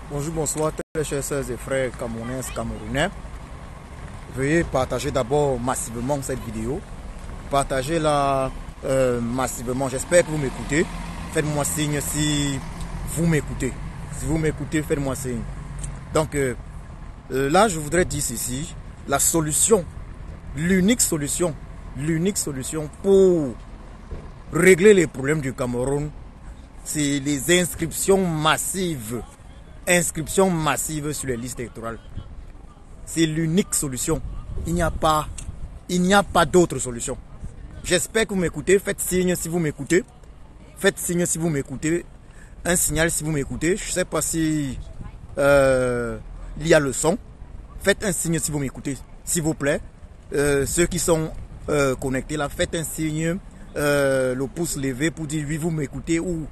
Bonjour, bonsoir, très chers sœurs et frères camerounais. Veuillez partager d'abord massivement cette vidéo. Partagez-la massivement. J'espère que vous m'écoutez. Faites-moi signe si vous m'écoutez. Si vous m'écoutez, faites-moi signe. Donc là, je voudrais dire ceci. La solution, l'unique solution pour régler les problèmes du Cameroun, c'est les inscriptions massives sur les listes électorales. C'est l'unique solution. Il n'y a pas d'autre solution. J'espère que vous m'écoutez. Faites signe si vous m'écoutez. Faites signe si vous m'écoutez. Un signal si vous m'écoutez. Je ne sais pas si il y a le son. Faites un signe si vous m'écoutez, s'il vous plaît. Ceux qui sont connectés là, faites un signe, le pouce levé pour dire oui, vous m'écoutez ou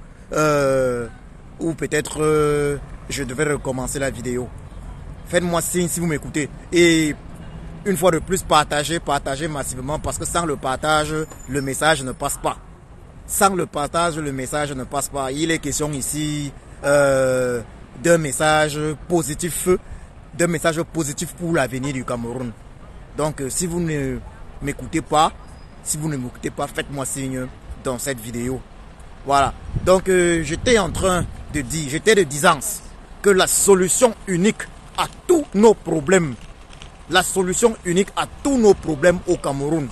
peut-être je devais recommencer la vidéo. Faites-moi signe si vous m'écoutez. Et une fois de plus, partagez massivement parce que sans le partage, le message ne passe pas. Sans le partage, le message ne passe pas. Il est question ici d'un message positif pour l'avenir du Cameroun. Donc si vous ne m'écoutez pas, faites-moi signe dans cette vidéo. Voilà. Donc j'étais de disance que la solution unique à tous nos problèmes, au Cameroun,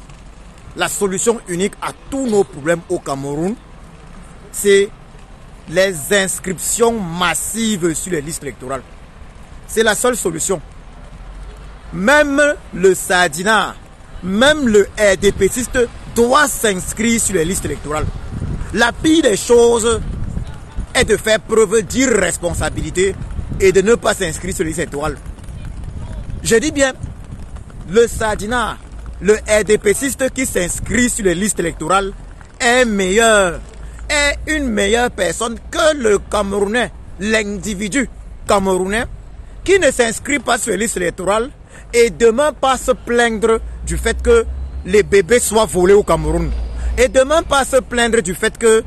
c'est les inscriptions massives sur les listes électorales. C'est la seule solution. Même le Sardina, même le RDPciste doit s'inscrire sur les listes électorales. La pire des choses est de faire preuve d'irresponsabilité et de ne pas s'inscrire sur les listes électorales. Je dis bien, le Sardina, le RDPciste qui s'inscrit sur les listes électorales est une meilleure personne que le Camerounais, l'individu camerounais qui ne s'inscrit pas sur les listes électorales et demain pas se plaindre du fait que les bébés soient volés au Cameroun. Et demain pas se plaindre du fait que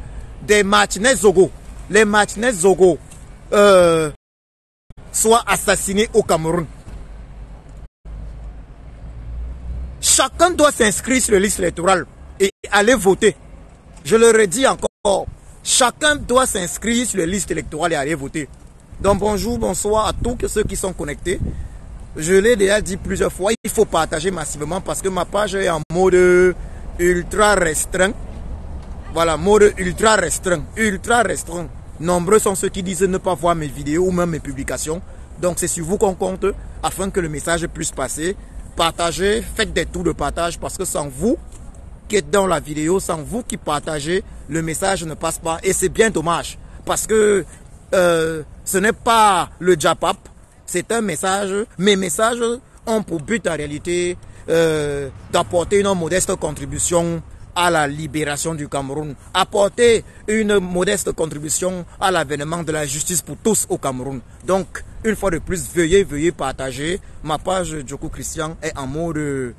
les Martinez Zogo soient assassinés au Cameroun. Chacun doit s'inscrire sur les listes électorales et aller voter. Je le redis encore, chacun doit s'inscrire sur les listes électorales et aller voter. Donc bonjour, bonsoir à tous ceux qui sont connectés. Je l'ai déjà dit plusieurs fois, il faut partager massivement parce que ma page est en mode ultra restreint. Voilà, mode ultra restreint. Nombreux sont ceux qui disent ne pas voir mes vidéos ou même mes publications. Donc c'est sur vous qu'on compte afin que le message puisse passer. Partagez, faites des tours de partage parce que sans vous qui êtes dans la vidéo, sans vous qui partagez, le message ne passe pas. Et c'est bien dommage parce que ce n'est pas le Japap, c'est un message. Mes messages ont pour but en réalité d'apporter une modeste contribution à la libération du Cameroun, apporter une modeste contribution à l'avènement de la justice pour tous au Cameroun. Donc, une fois de plus, veuillez partager. Ma page Djoko Christian est en mode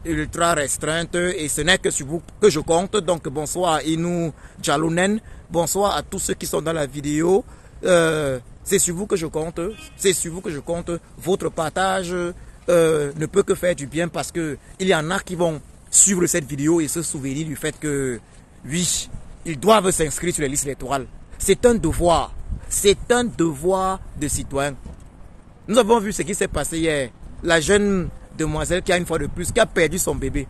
ultra restreinte et ce n'est que sur vous que je compte. Donc, bonsoir à Inou Djalounen, bonsoir à tous ceux qui sont dans la vidéo. C'est sur vous que je compte. Votre partage ne peut que faire du bien parce que il y en a qui vont suivre cette vidéo et se souvenir du fait que oui, ils doivent s'inscrire sur les listes électorales. C'est un devoir de citoyen. Nous avons vu ce qui s'est passé hier. La jeune demoiselle qui a une fois de plus qui a perdu son bébé,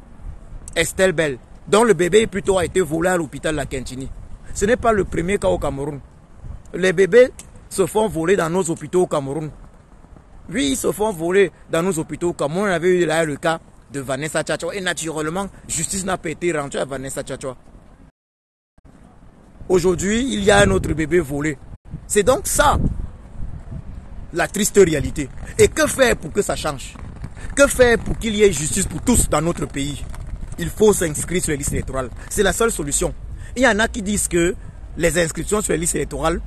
Estelle Bell, dont le bébé plutôt a été volé à l'hôpital La Quintini. Ce n'est pas le premier cas au Cameroun. Les bébés se font voler dans nos hôpitaux au Cameroun. Oui, ils se font voler dans nos hôpitaux au Cameroun. On avait eu là le cas de Vanessa Tchatchoua. Et naturellement, justice n'a pas été rendue à Vanessa Tchatchoua. Aujourd'hui, il y a un autre bébé volé. C'est donc ça, la triste réalité. Et que faire pour que ça change? Que faire pour qu'il y ait justice pour tous dans notre pays? Il faut s'inscrire sur les listes électorales. C'est la seule solution. Il y en a qui disent que les inscriptions sur les listes électorales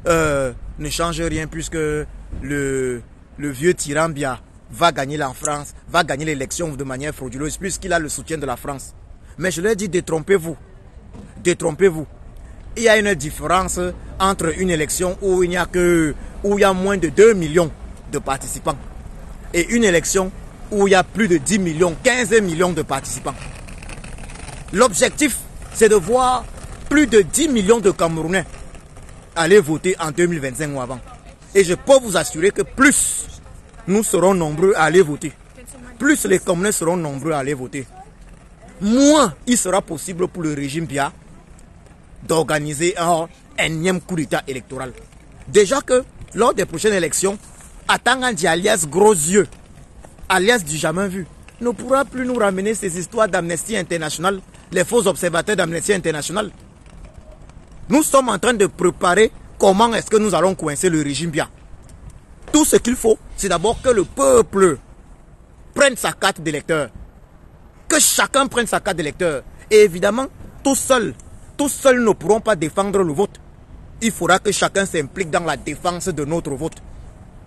ne changent rien puisque le vieux tyran Biya va gagner la France, va gagner l'élection de manière frauduleuse puisqu'il a le soutien de la France. Mais je leur dis, détrompez-vous. il y a une différence entre une élection où il y a moins de 2 millions de participants et une élection où il y a plus de 10 millions, 15 millions de participants. L'objectif, c'est de voir plus de 10 millions de Camerounais aller voter en 2025 ou avant. Et je peux vous assurer que plus nous serons nombreux à aller voter, plus les Camerounais seront nombreux à aller voter, moins il sera possible pour le régime Biya d'organiser un énième coup d'état électoral. Déjà que lors des prochaines élections, Atangandi alias Gros Yeux, alias du jamais vu, ne pourra plus nous ramener ces histoires d'Amnesty International, les faux observateurs d'Amnesty International. Nous sommes en train de préparer comment est-ce que nous allons coincer le régime Biya. Tout ce qu'il faut, c'est d'abord que le peuple prenne sa carte d'électeur. Que chacun prenne sa carte d'électeur. Et évidemment, tout seul ne pourront pas défendre le vote. Il faudra que chacun s'implique dans la défense de notre vote.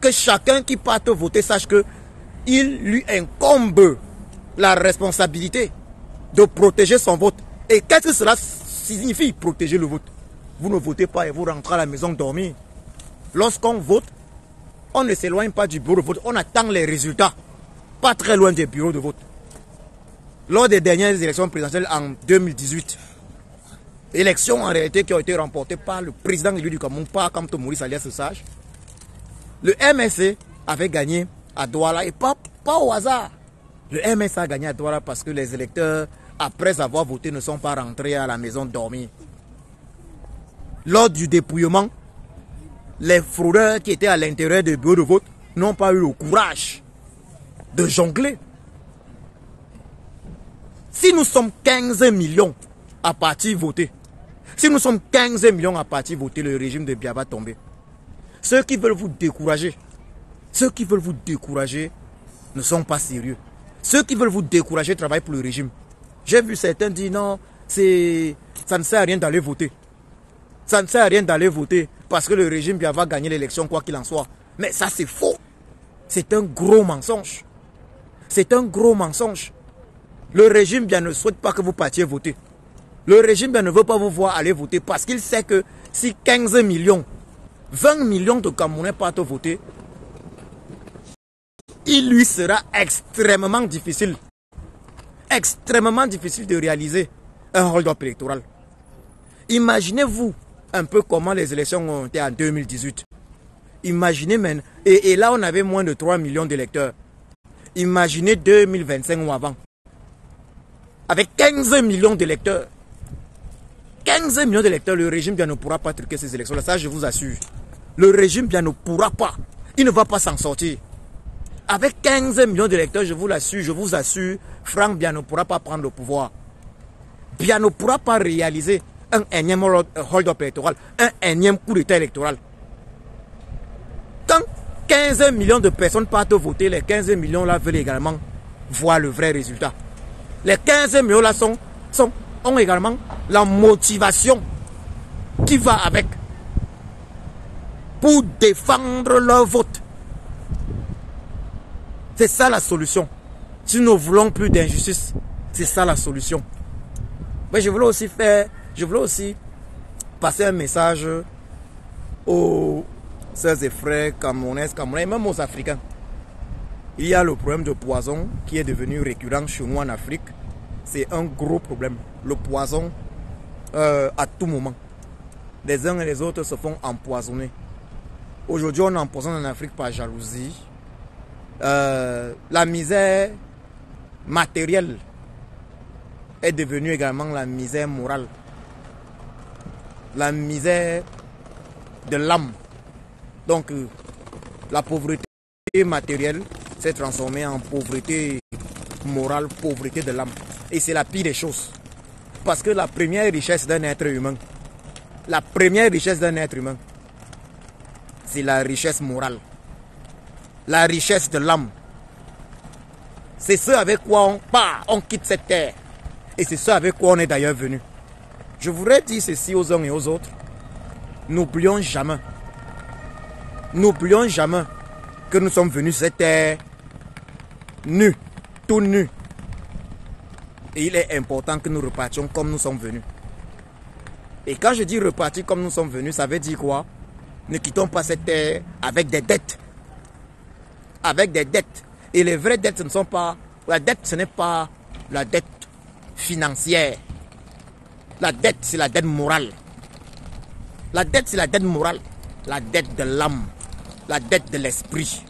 Que chacun qui parte voter sache que il lui incombe la responsabilité de protéger son vote. Et qu'est-ce que cela signifie, protéger le vote? Vous ne votez pas et vous rentrez à la maison dormir. Lorsqu'on vote, on ne s'éloigne pas du bureau de vote. On attend les résultats, pas très loin des bureaux de vote. Lors des dernières élections présidentielles en 2018, élections en réalité qui ont été remportées par le président élu du Cameroun, par Kamto Maurice alias Sage, le MSC avait gagné à Douala et pas au hasard. Le MSC a gagné à Douala parce que les électeurs, après avoir voté, ne sont pas rentrés à la maison dormir. Lors du dépouillement, les fraudeurs qui étaient à l'intérieur des bureaux de vote n'ont pas eu le courage de jongler. Si nous sommes 15 millions à partir voter, si nous sommes 15 millions à partir voter, le régime de Biya va tomber. Ceux qui veulent vous décourager, ne sont pas sérieux. Ceux qui veulent vous décourager travaillent pour le régime. J'ai vu certains dire non, ça ne sert à rien d'aller voter. Ça ne sert à rien d'aller voter parce que le régime Biya va gagner l'élection quoi qu'il en soit. Mais ça c'est faux. C'est un gros mensonge. C'est un gros mensonge. Le régime Biya ne souhaite pas que vous partiez voter. Le régime Biya ne veut pas vous voir aller voter parce qu'il sait que si 15 millions, 20 millions de Camerounais partent voter, il lui sera extrêmement difficile de réaliser un hold-up électoral. Imaginez-vous un peu comment les élections ont été en 2018. Imaginez maintenant, et là on avait moins de 3 millions d'électeurs. Imaginez 2025 ou avant. Avec 15 millions d'électeurs. 15 millions d'électeurs, le régime Biya ne pourra pas truquer ces élections-là. Ça, je vous assure. Le régime Biya ne pourra pas. Il ne va pas s'en sortir. Avec 15 millions d'électeurs, je vous assure, Franck Biya ne pourra pas prendre le pouvoir. Biya ne pourra pas réaliser un énième hold-up électoral, un énième coup d'état électoral. Quand 15 millions de personnes partent voter, les 15 millions-là veulent également voir le vrai résultat. Les 15 millions-là ont également la motivation qui va avec pour défendre leur vote. C'est ça la solution. Si nous ne voulons plus d'injustice, c'est ça la solution. Mais je voulais aussi passer un message aux sœurs et frères camerounais, et même aux Africains. Il y a le problème de poison qui est devenu récurrent chez nous en Afrique. C'est un gros problème. Le poison, à tout moment. Les uns et les autres se font empoisonner. Aujourd'hui, on empoisonne en Afrique par jalousie. La misère matérielle est devenue également la misère morale. La misère de l'âme. Donc, la pauvreté matérielle s'est transformée en pauvreté morale, pauvreté de l'âme. Et c'est la pire des choses. Parce que la première richesse d'un être humain, c'est la richesse morale. La richesse de l'âme. C'est ce avec quoi on quitte cette terre. Et c'est ce avec quoi on est d'ailleurs venu. Je voudrais dire ceci aux uns et aux autres. N'oublions jamais que nous sommes venus sur cette terre nus, tout nus. Et il est important que nous repartions comme nous sommes venus. Et quand je dis repartir comme nous sommes venus, ça veut dire quoi? Ne quittons pas cette terre avec des dettes. Avec des dettes. Et les vraies dettes, ce ne sont pas... La dette, ce n'est pas la dette financière. La dette, c'est la dette morale. La dette, c'est la dette morale. La dette de l'âme. La dette de l'esprit.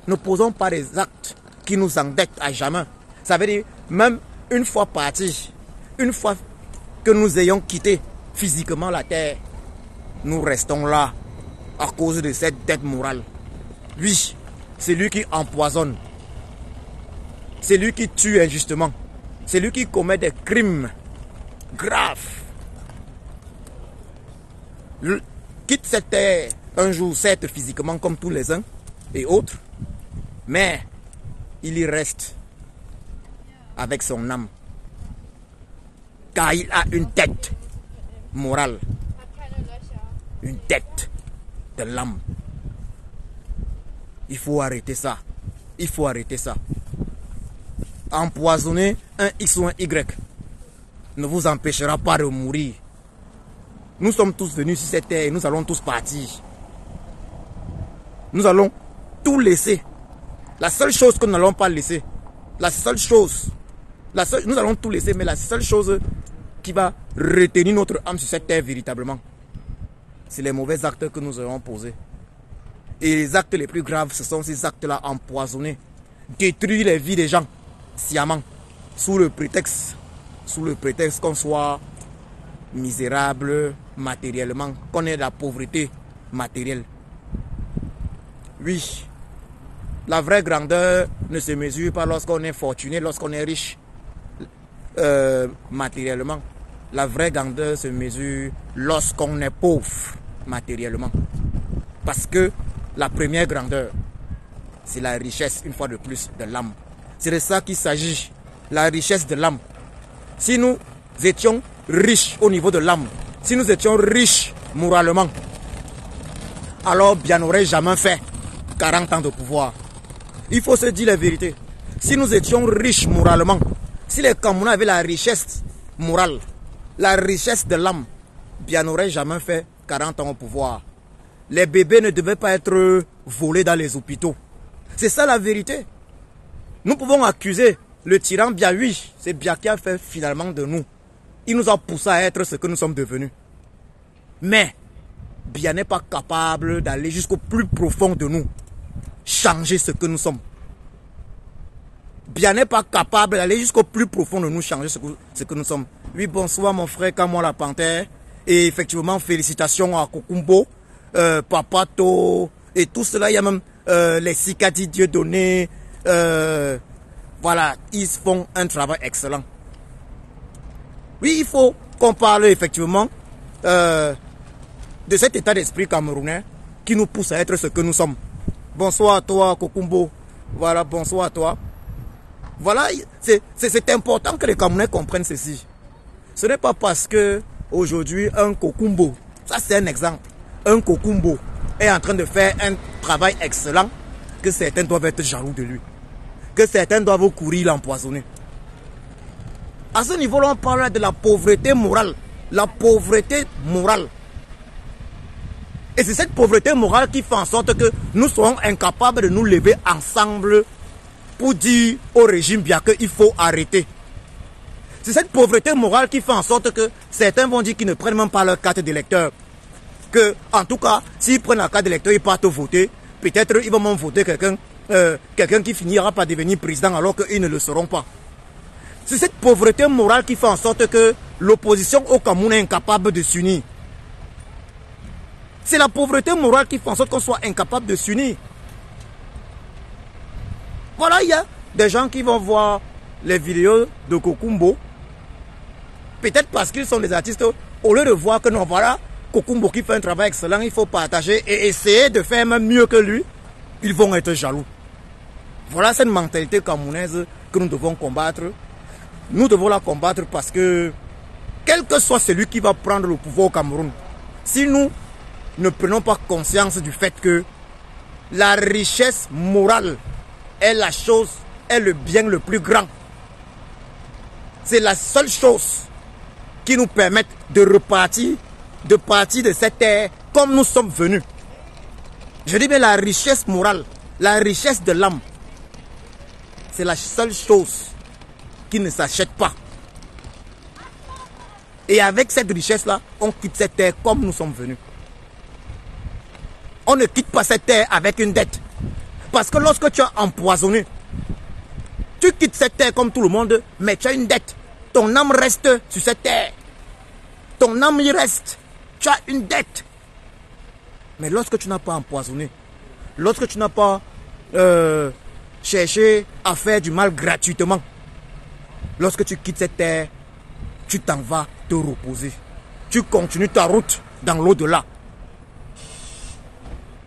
Ne posons pas des actes qui nous endettent à jamais. Ça veut dire, même une fois partis, une fois que nous ayons quitté physiquement la terre, nous restons là à cause de cette dette morale. Oui, c'est lui qui empoisonne. C'est lui qui tue injustement. C'est lui qui commet des crimes graves. Quitte cette terre un jour, certes physiquement comme tous les uns et autres, mais il y reste avec son âme. Car il a une dette morale. Une dette de l'âme. Il faut arrêter ça. Il faut arrêter ça. Empoisonner un X ou un Y ne vous empêchera pas de mourir. Nous sommes tous venus sur cette terre et nous allons tous partir. Nous allons tout laisser. La seule chose que nous n'allons pas laisser, nous allons tout laisser, mais la seule chose qui va retenir notre âme sur cette terre véritablement, c'est les mauvais actes que nous aurons posés. Et les actes les plus graves, ce sont ces actes-là empoisonnés, détruire les vies des gens sciemment, sous le prétexte qu'on soit misérable matériellement, qu'on ait de la pauvreté matérielle. Oui, la vraie grandeur ne se mesure pas lorsqu'on est fortuné, lorsqu'on est riche matériellement. La vraie grandeur se mesure lorsqu'on est pauvre matériellement. Parce que la première grandeur, c'est la richesse, une fois de plus, de l'âme. C'est de ça qu'il s'agit, la richesse de l'âme. Si nous étions riches au niveau de l'âme, si nous étions riches moralement, alors bien n'aurait jamais fait 40 ans de pouvoir. Il faut se dire la vérité. Si nous étions riches moralement, si les Camerounais avaient la richesse morale, la richesse de l'âme, bien n'aurait jamais fait 40 ans au pouvoir. Les bébés ne devaient pas être volés dans les hôpitaux. C'est ça la vérité. Nous pouvons accuser le tyran Biya, oui, c'est Biya qui a fait finalement de nous. Il nous a poussé à être ce que nous sommes devenus. Mais Biya n'est pas capable d'aller jusqu'au plus profond de nous, changer ce que nous sommes. Biya n'est pas capable d'aller jusqu'au plus profond de nous, changer ce que nous sommes. Oui, bonsoir mon frère Kamon la Panthère. Et effectivement, félicitations à Kokumbo, Papato et tout cela. Il y a même les Sikati Dieudonné. Voilà, ils font un travail excellent. Oui, il faut qu'on parle effectivement de cet état d'esprit camerounais qui nous pousse à être ce que nous sommes. Bonsoir à toi, Kokumbo. Voilà, bonsoir à toi. Voilà, c'est important que les Camerounais comprennent ceci. Ce n'est pas parce que aujourd'hui un Kokumbo, ça c'est un exemple, un Kokumbo est en train de faire un travail excellent que certains doivent être jaloux de lui. Que certains doivent courir l'empoisonner. À ce niveau-là, on parle de la pauvreté morale. La pauvreté morale. Et c'est cette pauvreté morale qui fait en sorte que nous serons incapables de nous lever ensemble pour dire au régime bien qu'il faut arrêter. C'est cette pauvreté morale qui fait en sorte que certains vont dire qu'ils ne prennent même pas leur carte d'électeur. Que, en tout cas, s'ils prennent la carte d'électeur, ils partent voter. Peut-être ils vont même voter quelqu'un qui finira par devenir président alors qu'ils ne le seront pas. C'est cette pauvreté morale qui fait en sorte que l'opposition au Cameroun est incapable de s'unir. C'est la pauvreté morale qui fait en sorte qu'on soit incapable de s'unir. Voilà, il y a des gens qui vont voir les vidéos de Kokumbo. Peut-être parce qu'ils sont des artistes, au lieu de voir que non, voilà, Kokumbo qui fait un travail excellent, il faut partager et essayer de faire même mieux que lui, ils vont être jaloux. Voilà cette mentalité camerounaise que nous devons combattre. Nous devons la combattre parce que, quel que soit celui qui va prendre le pouvoir au Cameroun, si nous ne prenons pas conscience du fait que la richesse morale est la chose, est le bien le plus grand. C'est la seule chose qui nous permettent de repartir, de partir de cette terre comme nous sommes venus. Je dis bien la richesse morale, la richesse de l'âme. C'est la seule chose qui ne s'achète pas. Et avec cette richesse-là, on quitte cette terre comme nous sommes venus. On ne quitte pas cette terre avec une dette. Parce que lorsque tu as empoisonné, tu quittes cette terre comme tout le monde, mais tu as une dette. Ton âme reste sur cette terre. Ton âme y reste. Tu as une dette. Mais lorsque tu n'as pas empoisonné, lorsque tu n'as pas cherché à faire du mal gratuitement, lorsque tu quittes cette terre, tu t'en vas te reposer. Tu continues ta route dans l'au-delà.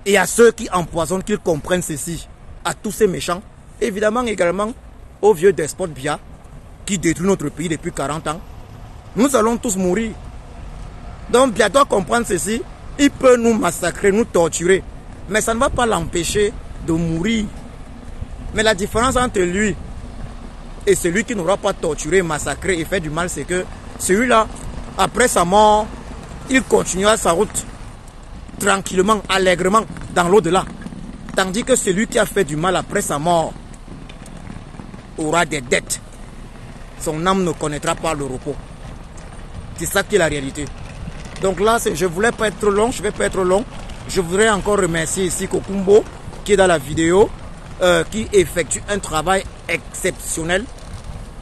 Et à ceux qui empoisonnent, qu'ils comprennent ceci. À tous ces méchants, évidemment également aux vieux despotes Biya qui détruisent notre pays depuis 40 ans. Nous allons tous mourir. Donc Biya doit comprendre ceci. Il peut nous massacrer, nous torturer. Mais ça ne va pas l'empêcher de mourir. Mais la différence entre lui et celui qui n'aura pas torturé, massacré et fait du mal, c'est que celui-là, après sa mort, il continuera sa route tranquillement, allègrement, dans l'au-delà. Tandis que celui qui a fait du mal après sa mort aura des dettes. Son âme ne connaîtra pas le repos. C'est ça qui est la réalité. Donc là, je ne voulais pas être trop long, je ne vais pas être long. Je voudrais encore remercier ici Kokumbo, qui est dans la vidéo, qui effectue un travail exceptionnel.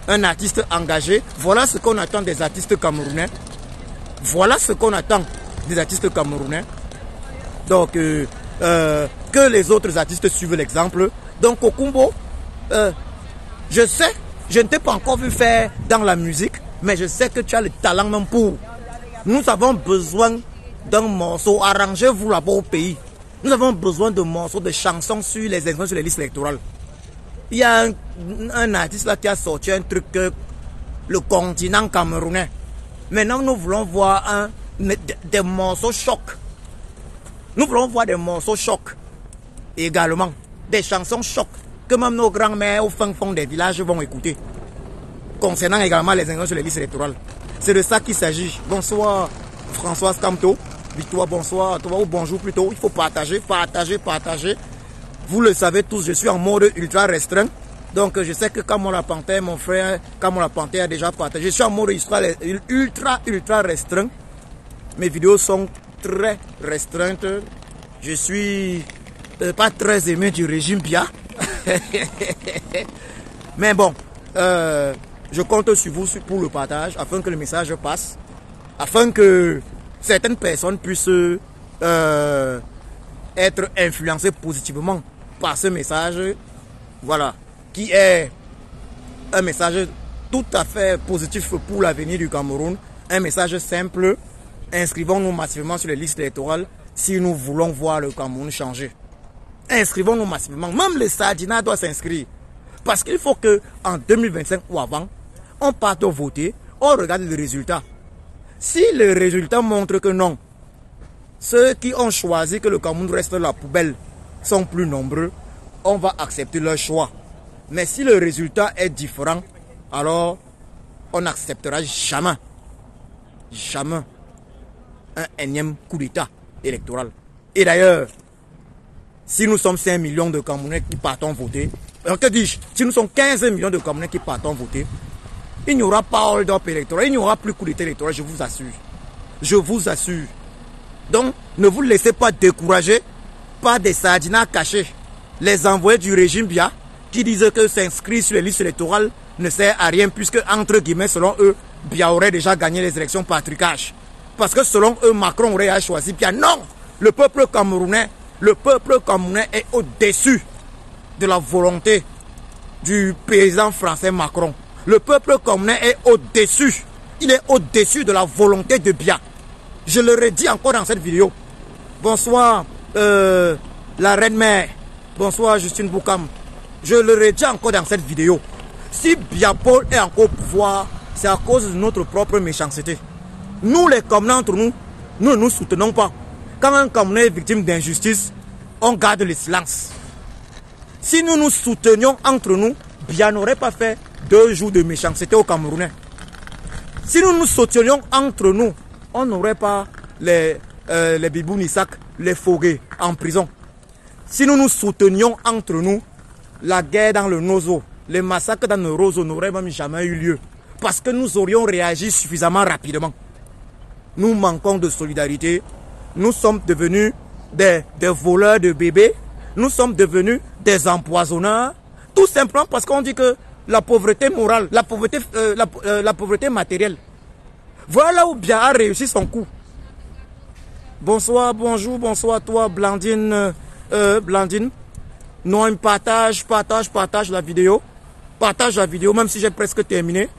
Un artiste engagé. Voilà ce qu'on attend des artistes camerounais. Voilà ce qu'on attend des artistes camerounais. Donc, que les autres artistes suivent l'exemple. Donc, Kokumbo, je sais, je ne t'ai pas encore vu faire dans la musique, mais je sais que tu as le talent même pour. Nous avons besoin d'un morceau, arrangez-vous là-bas au pays. Nous avons besoin de morceaux, de chansons sur les élections, sur les listes électorales. Il y a un artiste là qui a sorti un truc, le continent camerounais. Maintenant, nous voulons voir des morceaux chocs. Nous voulons voir des morceaux chocs. Également, des chansons chocs que même nos grands-mères au fin fond des villages vont écouter. Concernant également les élections sur les listes électorales. C'est de ça qu'il s'agit. Bonsoir Françoise Camto. Victoire, bonsoir à toi ou bonjour plutôt. Il faut partager, partager, partager. Vous le savez tous, je suis en mode ultra restreint. Donc je sais que Kamola Panthère, mon frère Kamola Panthère a déjà partagé. Je suis en mode ultra restreint. Mes vidéos sont très restreintes. Je suis pas très aimé du régime Biya. Mais bon, je compte sur vous pour le partage afin que le message passe. Afin que certaines personnes puissent être influencées positivement par ce message. Voilà, qui est un message tout à fait positif pour l'avenir du Cameroun. Un message simple. Inscrivons-nous massivement sur les listes électorales si nous voulons voir le Cameroun changer. Inscrivons-nous massivement. Même le Sardina doit s'inscrire. Parce qu'il faut qu'en 2025 ou avant, on parte voter, on regarde le résultat. Si le résultat montre que non, ceux qui ont choisi que le Cameroun reste la poubelle sont plus nombreux, on va accepter leur choix. Mais si le résultat est différent, alors on n'acceptera jamais un énième coup d'état électoral. Et d'ailleurs, si nous sommes 5 millions de Camerounais qui partons voter, que dis-je, si nous sommes 15 millions de Camerounais qui partons voter, il n'y aura pas hold-up électoral, il n'y aura plus coup d'état électoral, je vous assure. Je vous assure. Donc, ne vous laissez pas décourager par des sardinas cachés. Les envoyés du régime Biya qui disent que s'inscrire sur les listes électorales ne sert à rien puisque, entre guillemets, selon eux, Biya aurait déjà gagné les élections par trucage. Parce que selon eux, Macron aurait choisi Biya. Non! Le peuple camerounais est au-dessus de la volonté du président français Macron. Le peuple camerounais est au-dessus. Il est au-dessus de la volonté de Biya. Je le redis encore dans cette vidéo. Bonsoir, la reine-mère. Bonsoir, Justine Boukam. Je le redis encore dans cette vidéo. Si Biya Paul est encore au pouvoir, c'est à cause de notre propre méchanceté. Nous, les Camerounais entre nous, nous ne nous soutenons pas. Quand un Camerounais est victime d'injustice, on garde le silence. Si nous nous soutenions entre nous, Biya n'aurait pas fait 2 jours de méchanceté aux Camerounais. Si nous nous soutenions entre nous, on n'aurait pas les Biboun Isaac, les Fogué en prison. Si nous nous soutenions entre nous, la guerre dans le Nozo, les massacres dans le Rozo n'auraient même jamais eu lieu. Parce que nous aurions réagi suffisamment rapidement. Nous manquons de solidarité. Nous sommes devenus des voleurs de bébés. Nous sommes devenus des empoisonneurs. Tout simplement parce qu'on dit que la pauvreté morale, la pauvreté matérielle. Voilà où Biya a réussi son coup. Bonsoir, bonjour, bonsoir toi Blandine. Blandine. Non, partage la vidéo. Partage la vidéo, même si j'ai presque terminé.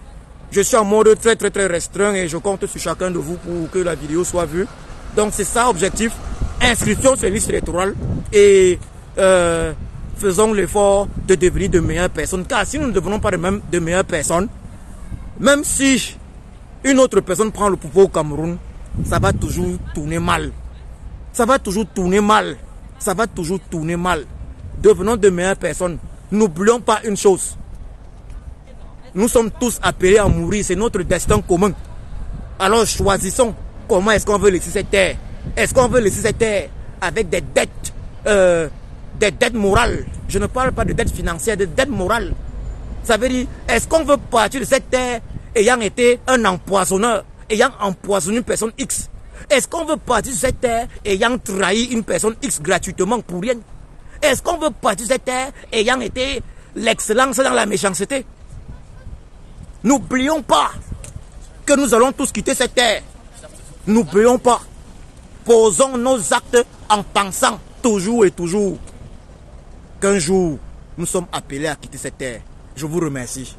Je suis en mode très restreint et je compte sur chacun de vous pour que la vidéo soit vue. Donc c'est ça l'objectif. Inscription sur la liste électorale et faisons l'effort de devenir de meilleures personnes. Car si nous ne devenons pas de meilleures personnes, même si une autre personne prend le pouvoir au Cameroun, ça va toujours tourner mal. Ça va toujours tourner mal. Ça va toujours tourner mal. Devenons de meilleures personnes. N'oublions pas une chose. Nous sommes tous appelés à mourir. C'est notre destin commun. Alors choisissons comment est-ce qu'on veut laisser cette terre. Est-ce qu'on veut laisser cette terre avec des dettes morales? Je ne parle pas de dettes financières, de dettes morales. Ça veut dire, est-ce qu'on veut partir de cette terre ayant été un empoisonneur, ayant empoisonné une personne X? Est-ce qu'on veut partir de cette terre ayant trahi une personne X gratuitement pour rien? Est-ce qu'on veut partir de cette terre ayant été l'excellence dans la méchanceté? N'oublions pas que nous allons tous quitter cette terre. N'oublions pas. Posons nos actes en pensant toujours et toujours qu'un jour, nous sommes appelés à quitter cette terre. Je vous remercie.